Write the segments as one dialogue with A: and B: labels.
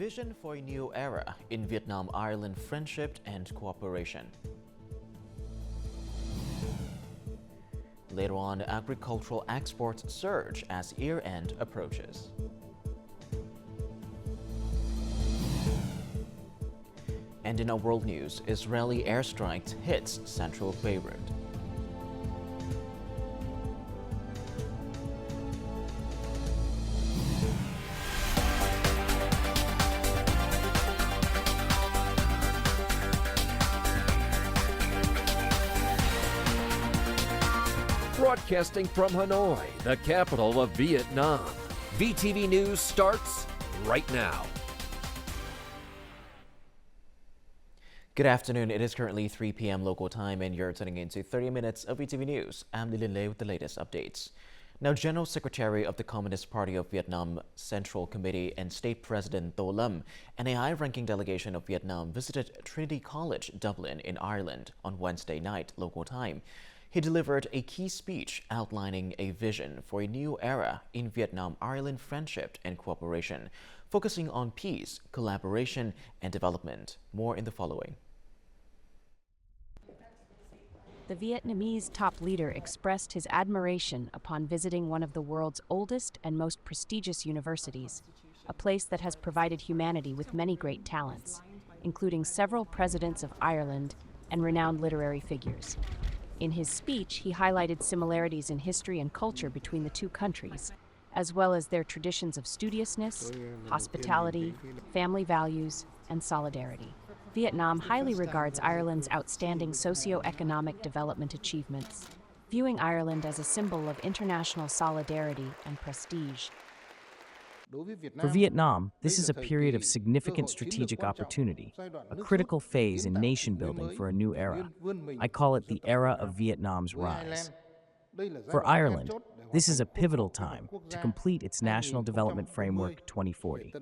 A: vision for a new era in Vietnam-Ireland friendship and cooperation. Later on, agricultural exports surge as year-end approaches. And in our world news, Israeli airstrike hits central Beirut.
B: Broadcasting from Hanoi, the capital of Vietnam. VTV News starts right now.
A: Good afternoon. It is currently 3 p.m. local time and you're tuning into 30 minutes of VTV News. I'm Lilin Lei with the latest updates. Now, General Secretary of the Communist Party of Vietnam Central Committee and State President Tô Lâm and a high-ranking delegation of Vietnam visited Trinity College, Dublin in Ireland on Wednesday night local time. He delivered a key speech outlining a vision for a new era in Vietnam-Ireland friendship and cooperation, focusing on peace, collaboration, and development. More in the following.
C: The Vietnamese top leader expressed his admiration upon visiting one of the world's oldest and most prestigious universities, a place that has provided humanity with many great talents, including several presidents of Ireland and renowned literary figures. In his speech, he highlighted similarities in history and culture between the two countries, as well as their traditions of studiousness, hospitality, family values, and solidarity. Vietnam highly regards Ireland's outstanding socio-economic development achievements, viewing Ireland as a symbol of international solidarity and prestige.
D: For Vietnam, this is a period of significant strategic opportunity, a critical phase in nation-building for a new era. I call it the era of Vietnam's rise. For Ireland, this is a pivotal time to complete its National Development Framework 2040.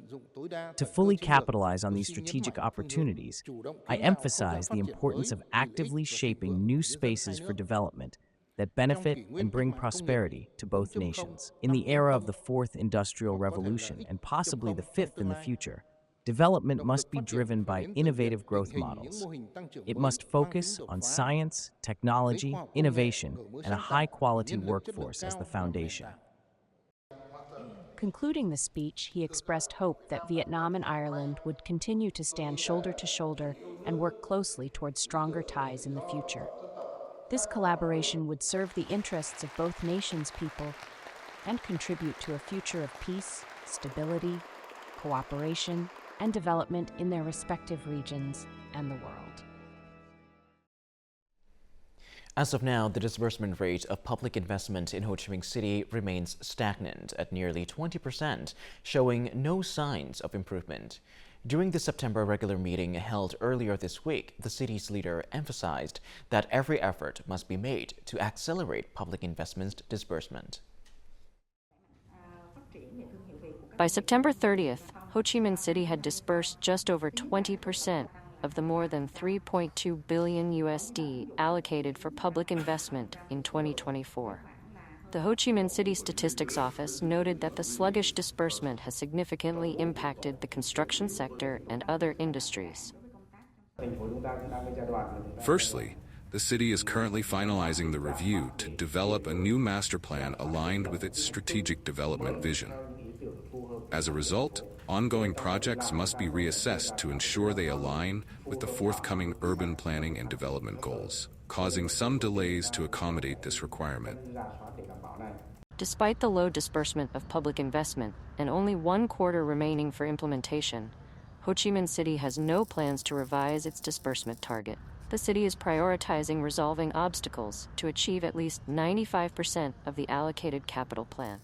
D: To fully capitalize on these strategic opportunities, I emphasize the importance of actively shaping new spaces for development that benefit and bring prosperity to both nations. In the era of the fourth industrial revolution, and possibly the fifth in the future, development must be driven by innovative growth models. It must focus on science, technology, innovation, and a high-quality workforce as the foundation.
C: Concluding the speech, he expressed hope that Vietnam and Ireland would continue to stand shoulder to shoulder and work closely towards stronger ties in the future. This collaboration would serve the interests of both nations' people and contribute to a future of peace, stability, cooperation, and development in their respective regions and the world.
A: As of now, the disbursement rate of public investment in Ho Chi Minh City remains stagnant at nearly 20%, showing no signs of improvement. During the September regular meeting held earlier this week, the city's leader emphasized that every effort must be made to accelerate public investment disbursement.
E: By September 30th, Ho Chi Minh City had disbursed just over 20% of the more than $3.2 billion USD allocated for public investment in 2024. The Ho Chi Minh City Statistics Office noted that the sluggish disbursement has significantly impacted the construction sector and other industries.
F: Firstly, the city is currently finalizing the review to develop a new master plan aligned with its strategic development vision. As a result, ongoing projects must be reassessed to ensure they align with the forthcoming urban planning and development goals, causing some delays to accommodate this requirement.
E: Despite the low disbursement of public investment and only 1 quarter remaining for implementation, Ho Chi Minh City has no plans to revise its disbursement target. The city is prioritizing resolving obstacles to achieve at least 95% of the allocated capital plan.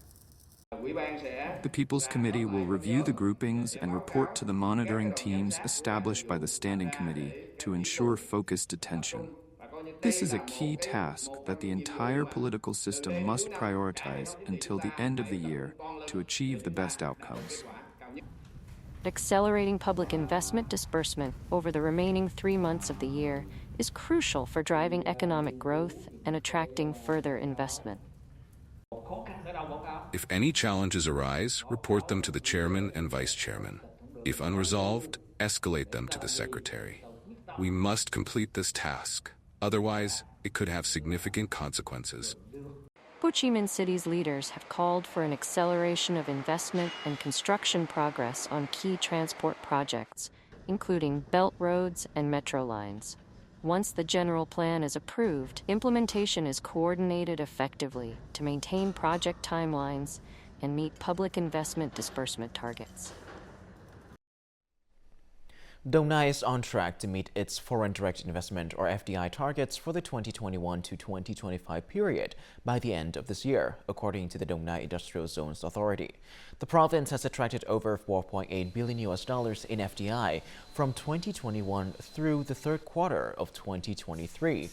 G: The People's Committee will review the groupings and report to the monitoring teams established by the Standing Committee to ensure focused attention. This is a key task that the entire political system must prioritize until the end of the year to achieve the best outcomes.
E: Accelerating public investment disbursement over the remaining 3 months of the year is crucial for driving economic growth and attracting further investment.
F: If any challenges arise, report them to the chairman and vice chairman. If unresolved, escalate them to the Secretary. We must complete this task. Otherwise, it could have significant consequences.
E: Ho Chi Minh City's leaders have called for an acceleration of investment and construction progress on key transport projects, including belt roads and metro lines. Once the general plan is approved, implementation is coordinated effectively to maintain project timelines and meet public investment disbursement targets.
A: Dong Nai is on track to meet its foreign direct investment or FDI targets for the 2021 to 2025 period by the end of this year, according to the Dong Nai Industrial Zones Authority. The province has attracted over $4.8 billion in FDI from 2021 through the third quarter of 2023.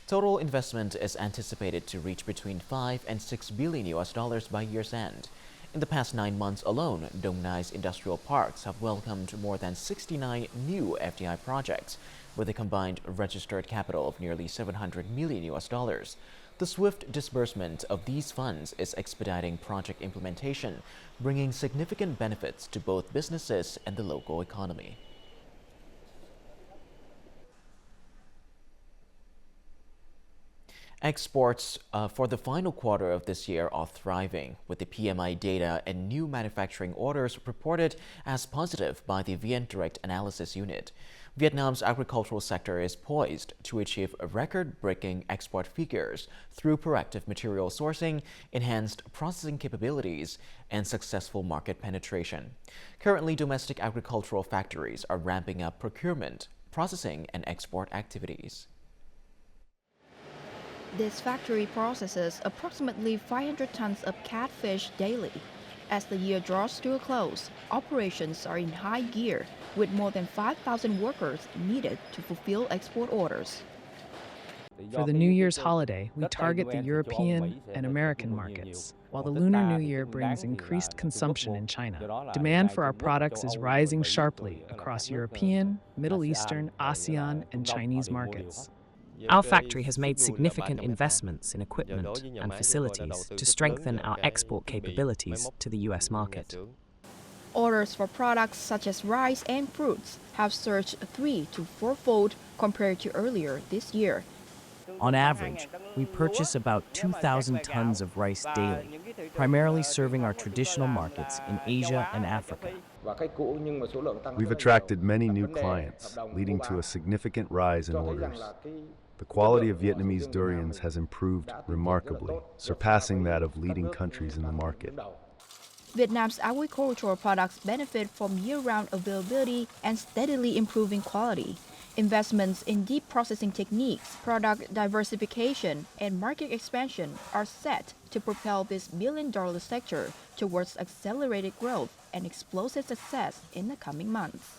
A: Total investment is anticipated to reach between $5 and $6 billion by year's end. In the past 9 months alone, Dong Nai's industrial parks have welcomed more than 69 new FDI projects, with a combined registered capital of nearly $700 million. The swift disbursement of these funds is expediting project implementation, bringing significant benefits to both businesses and the local economy. Exports for the final quarter of this year are thriving, with the PMI data and new manufacturing orders reported as positive by the VN Direct Analysis Unit. Vietnam's agricultural sector is poised to achieve record-breaking export figures through proactive material sourcing, enhanced processing capabilities, and successful market penetration. Currently, domestic agricultural factories are ramping up procurement, processing, and export activities.
H: This factory processes approximately 500 tons of catfish daily. As the year draws to a close, operations are in high gear, with more than 5,000 workers needed to fulfill export orders.
D: For the New Year's holiday, we target the European and American markets. While the Lunar New Year brings increased consumption in China, demand for our products is rising sharply across European, Middle Eastern, ASEAN, and Chinese markets. Our factory has made significant investments in equipment and facilities to strengthen our export capabilities to the U.S. market.
H: Orders for products such as rice and fruits have surged 3- to 4-fold compared to earlier this year.
D: On average, we purchase about 2,000 tons of rice daily, primarily serving our traditional markets in Asia and Africa.
I: We've attracted many new clients, leading to a significant rise in orders. The quality of Vietnamese durians has improved remarkably, surpassing that of leading countries in the market.
H: Vietnam's agricultural products benefit from year-round availability and steadily improving quality. Investments in deep processing techniques, product diversification, and market expansion are set to propel this billion-dollar sector towards accelerated growth and explosive success in the coming months.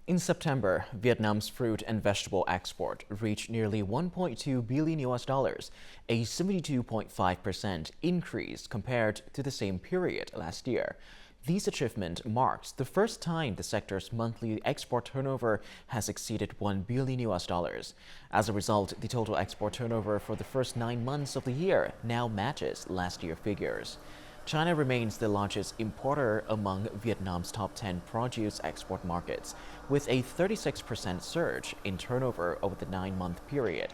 A: In September, Vietnam's fruit and vegetable export reached nearly $1.2 billion, a 72.5% increase compared to the same period last year. This achievement marks the first time the sector's monthly export turnover has exceeded $1 billion. As a result, the total export turnover for the first 9 months of the year now matches last year's figures. China remains the largest importer among Vietnam's top 10 produce export markets, with a 36% surge in turnover over the 9-month period.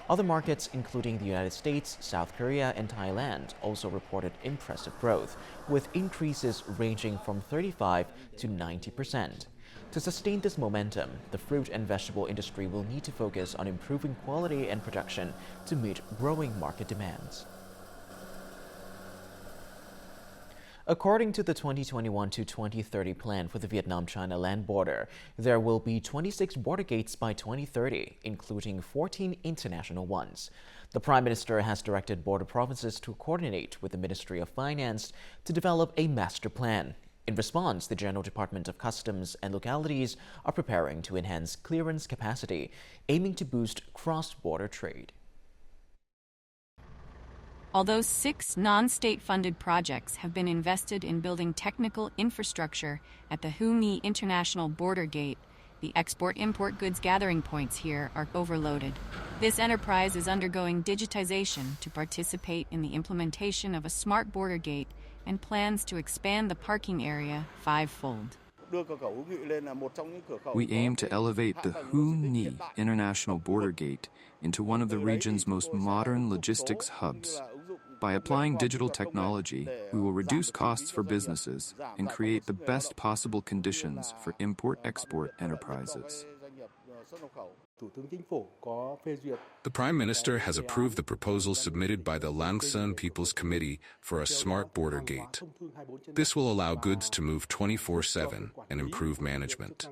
A: Other markets, including the United States, South Korea, and Thailand, also reported impressive growth, with increases ranging from 35% to 90%. To sustain this momentum, the fruit and vegetable industry will need to focus on improving quality and production to meet growing market demands. According to the 2021 to 2030 plan for the Vietnam-China land border, there will be 26 border gates by 2030, including 14 international ones. The Prime Minister has directed border provinces to coordinate with the Ministry of Finance to develop a master plan. In response, the General Department of Customs and localities are preparing to enhance clearance capacity, aiming to boost cross-border trade.
J: Although 6 non-state-funded projects have been invested in building technical infrastructure at the Hue My International Border Gate, the export-import goods gathering points here are overloaded. This enterprise is undergoing digitization to participate in the implementation of a smart border gate and plans to expand the parking area fivefold.
G: We aim to elevate the Hanoi International Border Gate into one of the region's most modern logistics hubs. By applying digital technology, we will reduce costs for businesses and create the best possible conditions for import-export enterprises.
F: The Prime Minister has approved the proposal submitted by the Langsan People's Committee for a smart border gate. This will allow goods to move 24/7 and improve management.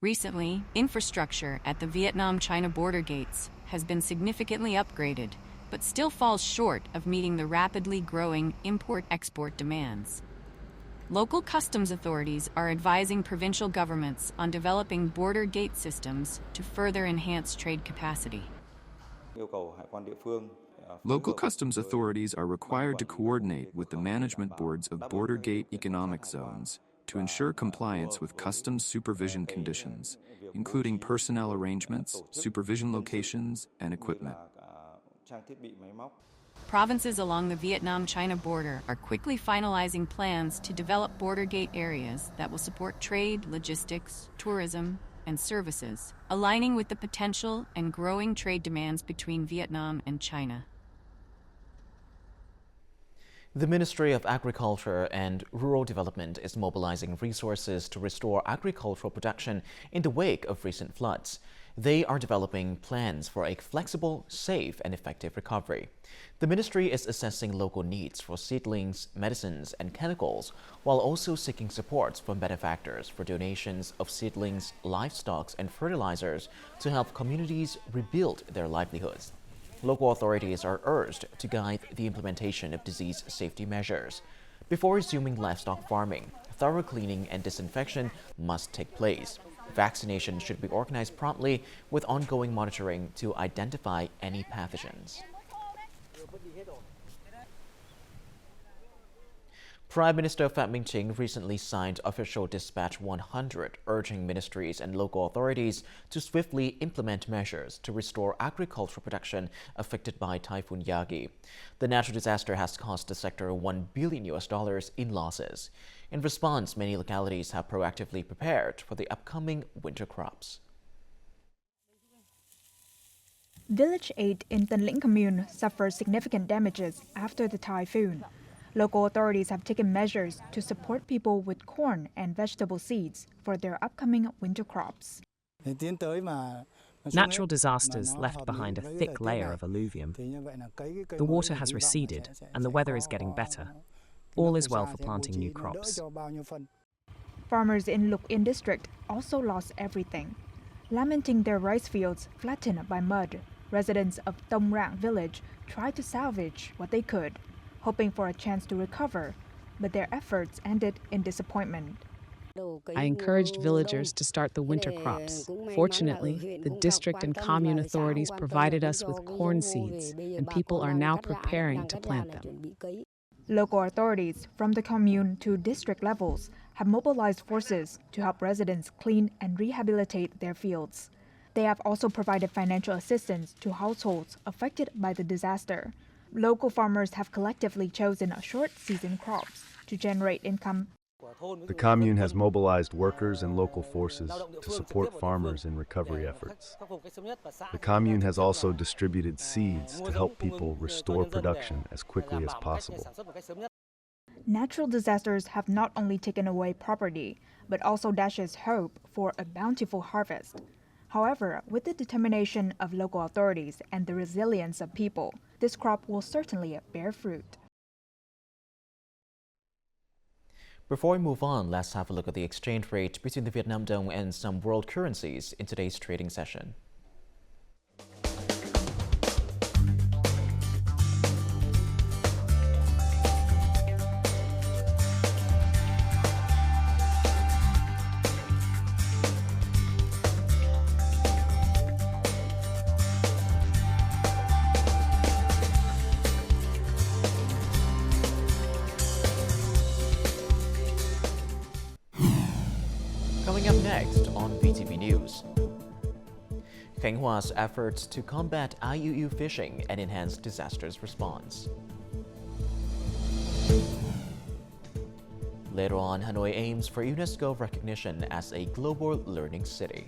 J: Recently, infrastructure at the Vietnam-China border gates has been significantly upgraded, but still falls short of meeting the rapidly growing import-export demands. Local customs authorities are advising provincial governments on developing border gate systems to further enhance trade capacity.
G: Local customs authorities are required to coordinate with the management boards of border gate economic zones to ensure compliance with customs supervision conditions, including personnel arrangements, supervision locations, and equipment.
J: Provinces along the Vietnam-China border are quickly finalizing plans to develop border gate areas that will support trade, logistics, tourism, and services, aligning with the potential and growing trade demands between Vietnam and China.
A: The Ministry of Agriculture and Rural Development is mobilizing resources to restore agricultural production in the wake of recent floods. They are developing plans for a flexible, safe, and effective recovery. The ministry is assessing local needs for seedlings, medicines, and chemicals, while also seeking support from benefactors for donations of seedlings, livestock, and fertilizers to help communities rebuild their livelihoods. Local authorities are urged to guide the implementation of disease safety measures. Before resuming livestock farming, thorough cleaning and disinfection must take place. Vaccination should be organized promptly with ongoing monitoring to identify any pathogens. Prime Minister Phie recently signed Official Dispatch 100, urging ministries and local authorities to swiftly implement measures to restore agricultural production affected by Typhoon Yagi. The natural disaster has cost the sector $1 billion in losses. In response, many localities have proactively prepared for the upcoming winter crops.
H: Village 8 in Tân Lĩnh Commune suffered significant damages after the typhoon. Local authorities have taken measures to support people with corn and vegetable seeds for their upcoming winter crops.
D: Natural disasters left behind a thick layer of alluvium. The water has receded and the weather is getting better. All is well for planting new crops.
H: Farmers in Lục Yên district also lost everything. Lamenting their rice fields flattened by mud, residents of Tông Rạng village tried to salvage what they could, hoping for a chance to recover, but their efforts ended in disappointment.
K: I encouraged villagers to start the winter crops. Fortunately, the district and commune authorities provided us with corn seeds, and people are now preparing to plant them.
H: Local authorities from the commune to district levels have mobilized forces to help residents clean and rehabilitate their fields. They have also provided financial assistance to households affected by the disaster. Local farmers have collectively chosen short-season crops to generate income.
I: The commune has mobilized workers and local forces to support farmers in recovery efforts. The commune has also distributed seeds to help people restore production as quickly as possible.
H: Natural disasters have not only taken away property, but also dashes hope for a bountiful harvest. However, with the determination of local authorities and the resilience of people, this crop will certainly bear fruit.
A: Before we move on, let's have a look at the exchange rate between the Vietnam dong and some world currencies in today's trading session. Coming up next on VTV News. Khánh Hoa's efforts to combat IUU fishing and enhance disasters response. Later on, Hanoi aims for UNESCO recognition as a global learning city.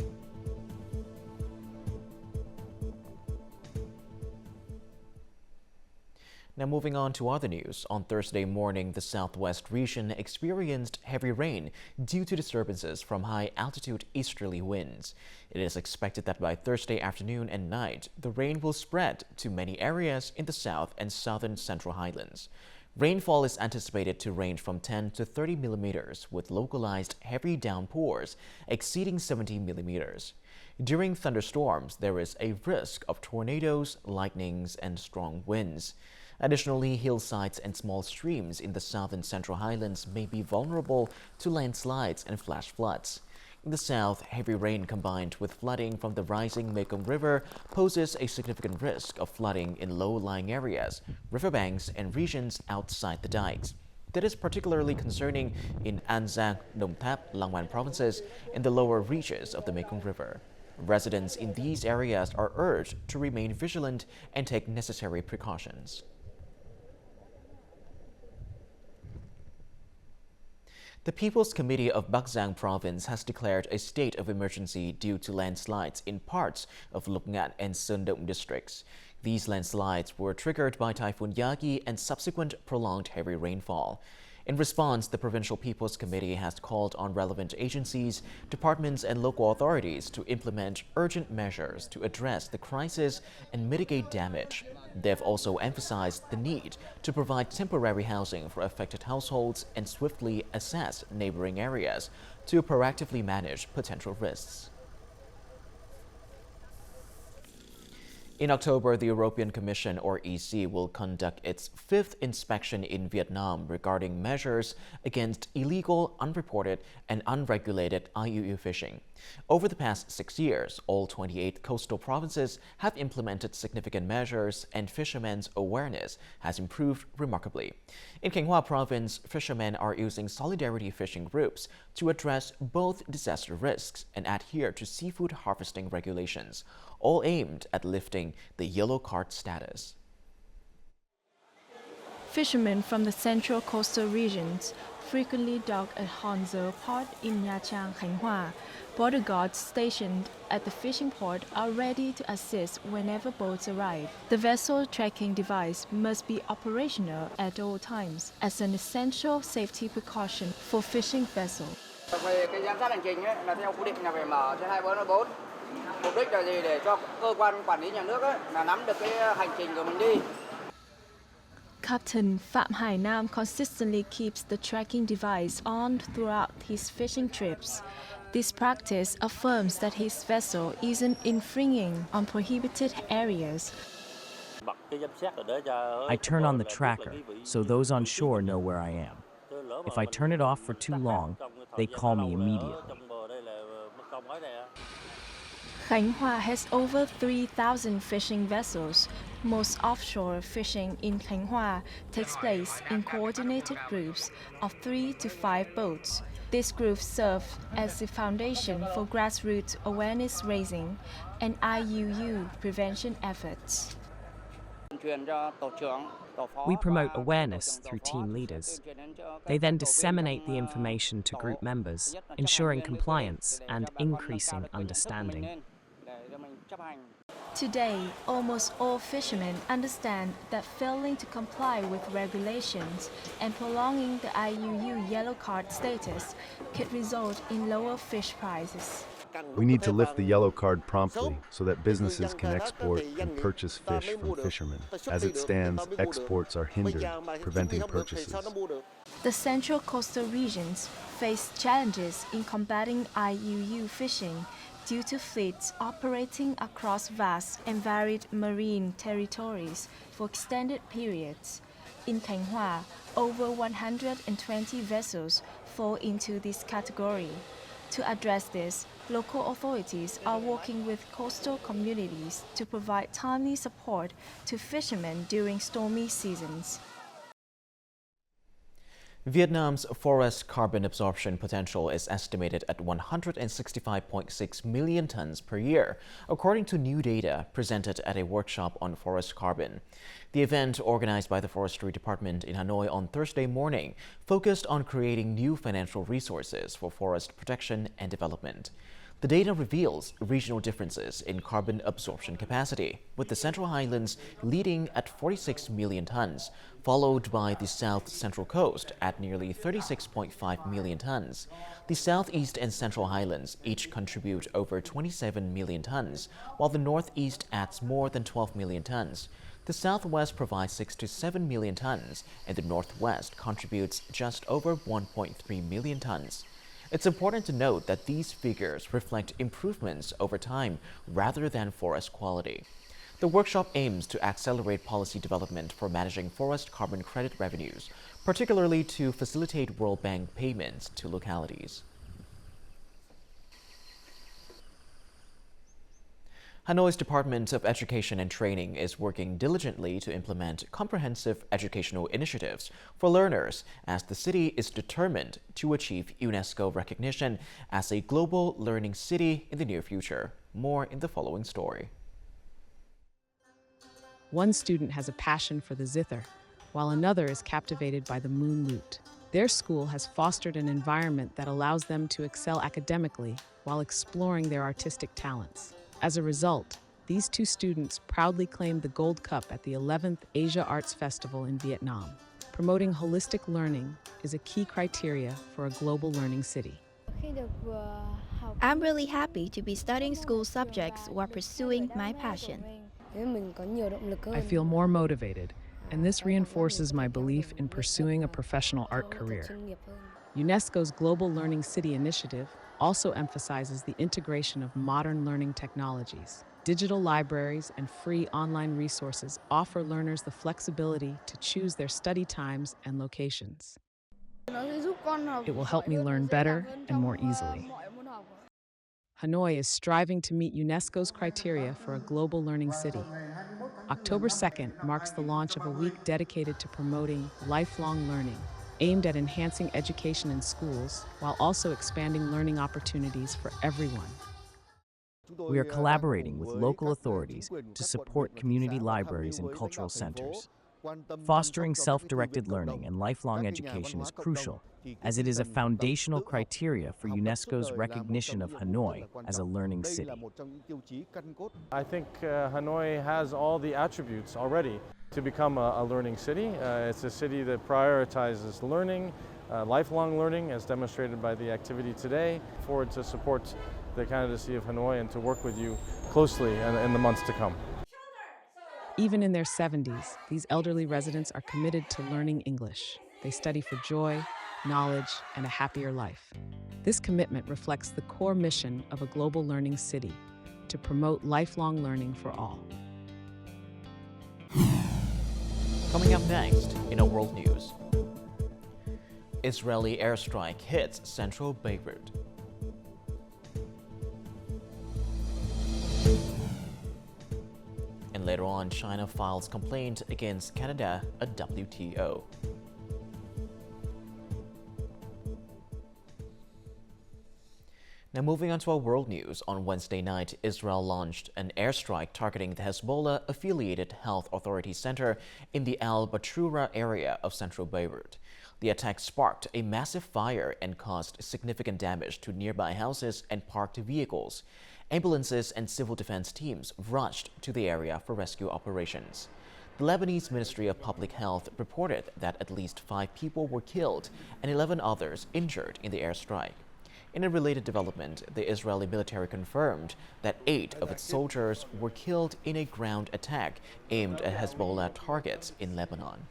A: Now moving on to other news. On Thursday morning, the southwest region experienced heavy rain due to disturbances from high-altitude easterly winds. It is expected that by Thursday afternoon and night, the rain will spread to many areas in the south and southern Central Highlands. Rainfall is anticipated to range from 10 to 30 millimeters, with localized heavy downpours exceeding 70 millimeters. During thunderstorms, there is a risk of tornadoes, lightnings, and strong winds. Additionally, hillsides and small streams in the south and central highlands may be vulnerable to landslides and flash floods. In the south, heavy rain combined with flooding from the rising Mekong River poses a significant risk of flooding in low-lying areas, riverbanks, and regions outside the dikes. That is particularly concerning in An Giang, Đồng Tháp, Lang Van provinces and the lower reaches of the Mekong River. Residents in these areas are urged to remain vigilant and take necessary precautions. The People's Committee of Bắc Giang Province has declared a state of emergency due to landslides in parts of Lục Ngạn and Sơn Động districts. These landslides were triggered by Typhoon Yagi and subsequent prolonged heavy rainfall. In response, the Provincial People's Committee has called on relevant agencies, departments, and local authorities to implement urgent measures to address the crisis and mitigate damage. They have also emphasized the need to provide temporary housing for affected households and swiftly assess neighboring areas to proactively manage potential risks. In October, the European Commission, or EC, will conduct its fifth inspection in Vietnam regarding measures against illegal, unreported, and unregulated IUU fishing. Over the past 6 years, all 28 coastal provinces have implemented significant measures, and fishermen's awareness has improved remarkably. In Khánh Hòa province, fishermen are using solidarity fishing groups to address both disaster risks and adhere to seafood harvesting regulations, all aimed at lifting the yellow card status.
H: Fishermen from the central coastal regions frequently dock at Hòn Dơ port in Nha Trang, Khánh Hòa. Border guards stationed at the fishing port are ready to assist whenever boats arrive. The vessel tracking device must be operational at all times as an essential safety precaution for fishing vessels.
L: Về cái giám sát hành trình ấy, là theo quy định là phải mở trên 24/4. Mục đích là gì? Để cho cơ quan quản lý nhà nước ấy, là nắm được cái hành trình của mình đi.
H: Captain Phạm Hải Nam consistently keeps the tracking device on throughout his fishing trips. This practice affirms that his vessel isn't infringing on prohibited areas.
D: I turn on the tracker so those on shore know where I am. If I turn it off for too long, they call me immediately.
H: Khánh Hòa has over 3,000 fishing vessels. Most offshore fishing in Khánh Hòa takes place in coordinated groups of 3 to 5 boats. These groups serve as the foundation for grassroots awareness raising and IUU prevention efforts.
D: We promote awareness through team leaders. They then disseminate the information to group members, ensuring compliance and increasing understanding.
H: Today, almost all fishermen understand that failing to comply with regulations and prolonging the IUU yellow card status could result in lower fish prices.
I: We need to lift the yellow card promptly so that businesses can export and purchase fish from fishermen. As it stands, exports are hindered, preventing purchases.
H: The central coastal regions face challenges in combating IUU fishing due to fleets operating across vast and varied marine territories for extended periods. In Khánh Hòa, over 120 vessels fall into this category. To address this, local authorities are working with coastal communities to provide timely support to fishermen during stormy seasons.
A: Vietnam's forest carbon absorption potential is estimated at 165.6 million tons per year, according to new data presented at a workshop on forest carbon. The event, organized by the Forestry Department in Hanoi on Thursday morning, focused on creating new financial resources for forest protection and development. The data reveals regional differences in carbon absorption capacity, with the Central Highlands leading at 46 million tons, followed by the South Central Coast at nearly 36.5 million tons. The Southeast and Central Highlands each contribute over 27 million tons, while the Northeast adds more than 12 million tons. The Southwest provides 6 to 7 million tons, and the Northwest contributes just over 1.3 million tons. It's important to note that these figures reflect improvements over time rather than forest quality. The workshop aims to accelerate policy development for managing forest carbon credit revenues, particularly to facilitate World Bank payments to localities. Hanoi's Department of Education and Training is working diligently to implement comprehensive educational initiatives for learners as the city is determined to achieve UNESCO recognition as a global learning city in the near future. More in the following story.
K: One student has a passion for the zither, while another is captivated by the moon lute. Their school has fostered an environment that allows them to excel academically while exploring their artistic talents. As a result, these two students proudly claimed the Gold Cup at the 11th Asia Arts Festival in Vietnam. Promoting holistic learning is a key criteria for a global learning city.
H: I'm really happy to be studying school subjects while pursuing my passion.
K: I feel more motivated, and this reinforces my belief in pursuing a professional art career. UNESCO's Global Learning City initiative also emphasizes the integration of modern learning technologies. Digital libraries and free online resources offer learners the flexibility to choose their study times and locations. It will help me learn better and more easily. Hanoi is striving to meet UNESCO's criteria for a global learning city. October 2nd marks the launch of a week dedicated to promoting lifelong learning, aimed at enhancing education in schools while also expanding learning opportunities for everyone.
D: We are collaborating with local authorities to support community libraries and cultural centers. Fostering self-directed learning and lifelong education is crucial, as it is a foundational criteria for UNESCO's recognition of Hanoi as a learning city.
M: I think Hanoi has all the attributes already to become a learning city. It's a city that prioritizes learning, lifelong learning, as demonstrated by the activity today. Forward to support the candidacy of Hanoi and to work with you closely in the months to come.
K: Even in their 70s, these elderly residents are committed to learning English. They study for joy, knowledge, and a happier life. This commitment reflects the core mission of a global learning city, to promote lifelong learning for all.
A: Coming up next in our world news, Israeli airstrike hits central Beirut. And later on, China files complaint against Canada at WTO. Now moving on to our world news, on Wednesday night, Israel launched an airstrike targeting the Hezbollah-affiliated Health Authority Center in the Al-Batroura area of central Beirut. The attack sparked a massive fire and caused significant damage to nearby houses and parked vehicles. Ambulances and civil defense teams rushed to the area for rescue operations. The Lebanese Ministry of Public Health reported that at least 5 people were killed and 11 others injured in the airstrike. In a related development, the Israeli military confirmed that 8 of its soldiers were killed in a ground attack aimed at Hezbollah targets in Lebanon.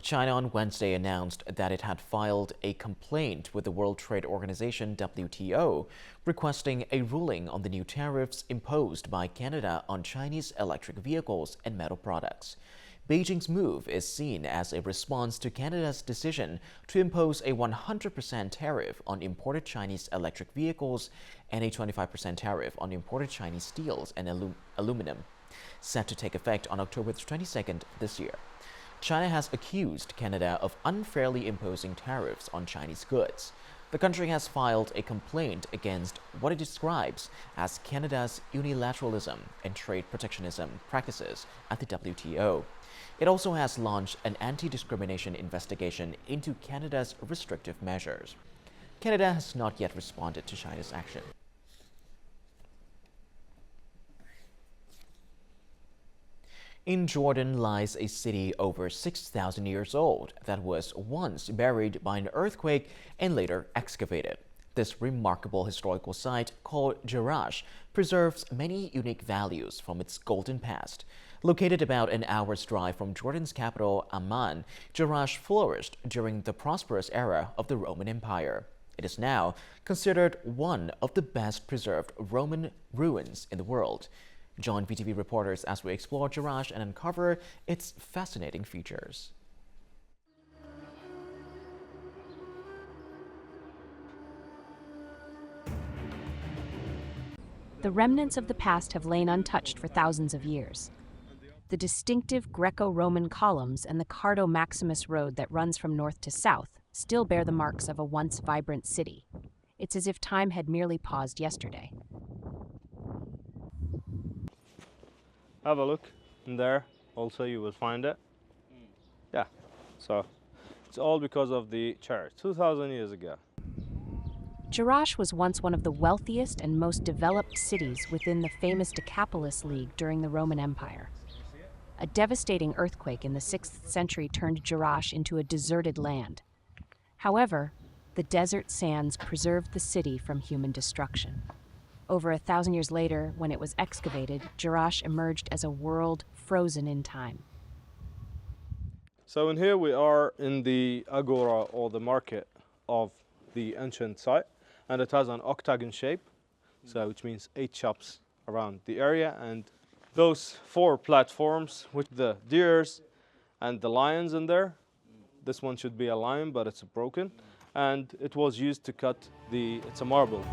A: China on Wednesday announced that it had filed a complaint with the World Trade Organization WTO, requesting a ruling on the new tariffs imposed by Canada on Chinese electric vehicles and metal products. Beijing's move is seen as a response to Canada's decision to impose a 100% tariff on imported Chinese electric vehicles and a 25% tariff on imported Chinese steels and aluminum, set to take effect on October 22nd this year. China has accused Canada of unfairly imposing tariffs on Chinese goods. The country has filed a complaint against what it describes as Canada's unilateralism and trade protectionism practices at the WTO. It also has launched an anti-discrimination investigation into Canada's restrictive measures. Canada has not yet responded to China's action. In Jordan lies a city over 6,000 years old that was once buried by an earthquake and later excavated. This remarkable historical site, called Jerash, preserves many unique values from its golden past. Located about an hour's drive from Jordan's capital, Amman, Jerash flourished during the prosperous era of the Roman Empire. It is now considered one of the best preserved Roman ruins in the world. Join VTV reporters as we explore Jerash and uncover its fascinating features.
C: The remnants of the past have lain untouched for thousands of years. The distinctive Greco-Roman columns and the Cardo Maximus road that runs from north to south still bear the marks of a once vibrant city. It's as if time had merely paused yesterday.
N: Have a look in there, also you will find it. Yeah, so it's all because of the church 2,000 years ago.
C: Jerash was once one of the wealthiest and most developed cities within the famous Decapolis League during the Roman Empire. A devastating earthquake in the 6th century turned Jerash into a deserted land. However, the desert sands preserved the city from human destruction. Over 1,000 years later, when it was excavated, Jerash emerged as a world frozen in time.
N: So in here we are in the agora, or the market, of the ancient site, and it has an octagon shape, so which means 8 shops around the area, and those 4 platforms with the deers and the lions in there. This one should be a lion, but it's broken, and it was used to cut it's a marble.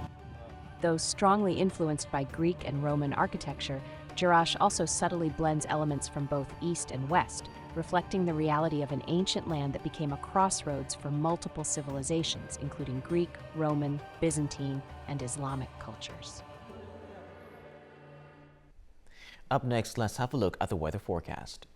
C: Though strongly influenced by Greek and Roman architecture, Jerash also subtly blends elements from both East and West, reflecting the reality of an ancient land that became a crossroads for multiple civilizations, including Greek, Roman, Byzantine, and Islamic cultures.
A: Up next, let's have a look at the weather forecast.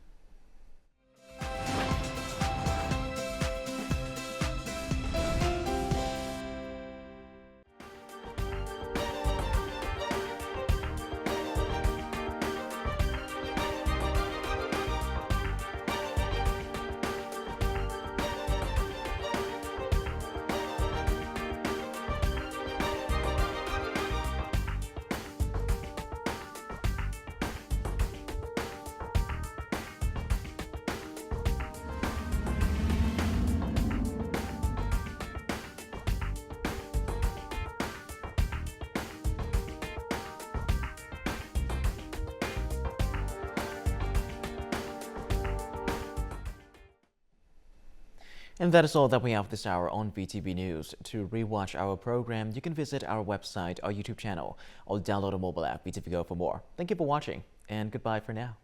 A: And that is all that we have this hour on VTV News. To rewatch our program, you can visit our website, our YouTube channel, or download a mobile app, VTVgo, for more. Thank you for watching, and goodbye for now.